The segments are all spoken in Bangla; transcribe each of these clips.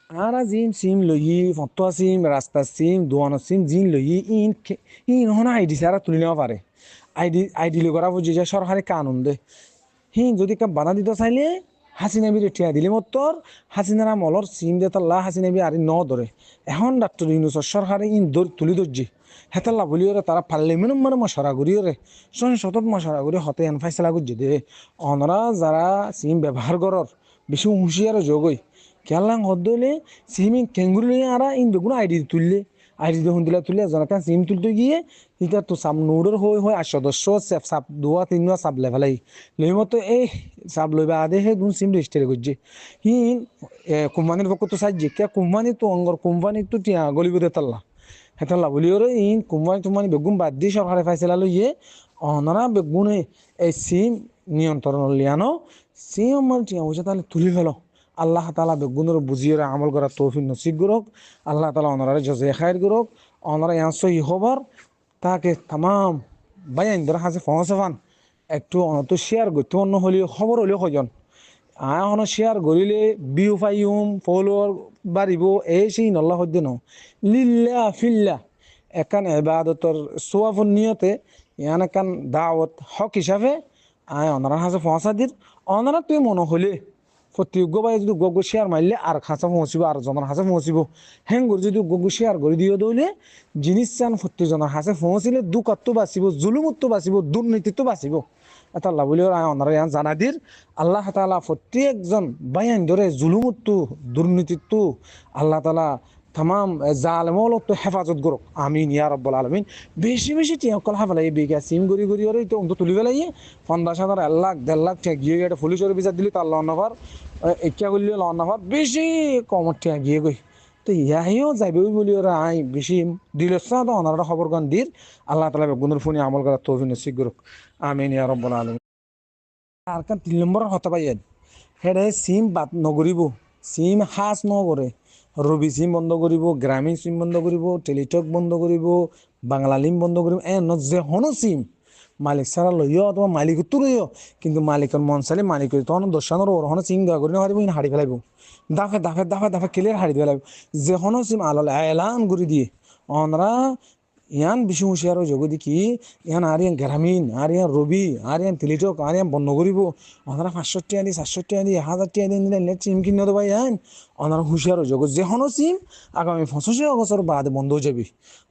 আরা জিম সিম লই ফটো সিম রাস্তা সিম দোয়ান সিম জিন লই ইন হন আইডি সারা তুলি নেওয়া পারে। আইডি লো করা বুঝি যে সরকারি কানুন দে। যদি কা বানা দিতে চাইলে হাসিনা বিরে ঠিয়া দিলে মতর হাসিনার আমলর সিম দে তাল্লা হাসিনা বি আরে ন ধরে। এখন ডাক্তার ইউনুসর সরকারে ইন তুলি ধরছি হেতাল্লা বলিওরে তারা পার্লিমেন্ট মানে মশারা করিওরে সতত মশারা করি হতে এন ফাইসলা করছে দে। অনরা যারা সিম ব্যবহার করর বেশি হুঁশিয়ার যোগই কেলাং হদ্দলে সিমি কেঙ্গুলি আরা ইন বেগুন আইডি তুললে আইডি দেখুন দিলা তুললে জনকা সিম তুলতে গিয়ে এটা তো সাব নোডর হয়ে আর সদস্য সাব দোয়া তিন সাব লেভেলাই লই মতো এই সাব লইবা আদে হে দুন সিম রেজিস্টার করছে হিন কোম্পানির পক্ষ তো সাহায্য কে কোম্পানি তো অঙ্গর কোম্পানি তো টিয়া গলিব দে তাল্লা হেতাল্লা বলি ওরে ইন কোম্পানি টুম্পানি বেগুন বাদ দিয়ে সরকারে ফাইসলা লইয়ে অনারা বেগুনে এই সিম নিয়ন্ত্রণ লিয়ানো সিম মানে টিয়া বুঝে তাহলে তুলি ফেলো আল্লাহ তালা বেগুনের বুঝিয়ে আমল করার তৌফিক নসিব করুক আল্লাহ তালা অনারা জজে খায়ের করুক অনারা ইয়াসই খবর তাকে তাম বাইন ধরা হাসে ফসাফান একটু অনত শেয়ার করতে অন্য হলেও খবর হলেও কজন এখন শেয়ার করিলে বিউ ফাইম ফলোয়ার বাড়িব এই সেই নল্লা সদ্য ন লিল্লা ফিল্লা একান এবাদতর সোয়াফুর নিয়তে ইয়ান একান দাওয়াত হক হিসাবে অনারা হাসে ফসা দির অনারা তুই মনে হলে প্রতিজ্ঞ বাই যদি গগ্গ শেয়ার মারলে আর খাঁচা পৌঁছিব আর জনের হাসে পৌঁছিব হেঙ্গুর যদি গগ্গ শেয়ার করে দিয়ে দইলে জিনিস চান প্রত্যেকজনের হাসে পৌঁছিলে দুঃখত্ব বাঁচিব জুলুমত্ব বাঁচিব দুর্নীতিত্ব বাঁচিব এটা আল্লাহ বলি ওনারা ইয়ান জানা দির আল্লাহ তালা প্রত্যেকজন বাইন ধরে জুলুমত্ব দুর্নীতিত্ব আল্লাহ তালা তাম জালেমতো হেফাজত করুক আমিন ইয়া রব্বুল আলমিন বেশি বেশি টিয়া কল হাফালাই বেগা সিম গড়ি গড়ি ওরে তো তুলি পেলাই 50,000 1 লাখ 1.5 লাখ টিয়া গিয়ে গেটে পুলিশের বিচার দিলি তার লন্নাফার ইচ্ছা করলে লন্নাফার বেশি কমর টিয়া গিয়ে গই তো ইয়াহিও যাইবে বলি ওরা আই বেশি দিলস তো ওনারা খবর গান দির আল্লাহ তালা বেগুনের ফোনে আমল করার তৌফিক নসিব করুক আমিন ইয়া রব্বুল আলমিন। আর কান 3 নম্বরের হতা পাইয়েন হেডে সিম বাদ নগরিব সিম হাস নগরে রবি সিম বন্ধ করিব গ্রামীণ সিম বন্ধ করিব টেলিটক বন্ধ করিব বাংলা লিম বন্ধ করিব যে হনো সিম মালিক সারা লইও অথবা মালিক তো লইও কিন্তু মালিকের মন চাইলে মালিক তখন দর্শানোর ওর হনো সিম দেওয়া করি না হারিব হারি ফেলাইব দাফে দাফে দাফে দাফে ক্লিয়ার হারি ফেলাইব যে হনো সিম আলালে এলান করে দিয়ে অনরা ইয়ান বেশি হুঁশিয়ার যোগ দেখি ইয়ান আর ইয়ান গ্রামীণ আর ইয়ান রবি আর ইয়ান টেলিটক আর ইয়ান বন্ধ করিব ওনারা 500 টাকা দি 700 টাকা দি 1000 টাকা দিয়ে নিলে সিম কিনে দেবো ইয়ান ওনারা হুঁশিয়ার যোগ যে হনো সিম আগামী 25 বছর বাদে বন্ধ হয়ে যাবে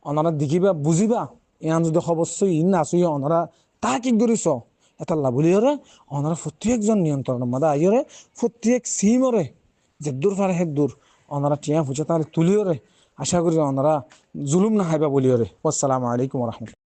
ওনারা দেখিবা বুঝিবা ইয়ান যদি অবশ্যই ইন আসুই ওনারা তা কি করিস এটা লাভলি হরে ওনারা প্রত্যেকজন নিয়ন্ত্রণের মধ্যে আইরে প্রত্যেক সিমরে যে দূর পারে হে দূর ওনারা টিয়া ফুচে তাহলে তুলিওরে আশা করি ওনারা জুলুম না হাইবা বলিওরে। আসসালামু আলাইকুম রহমতুল্লাহ।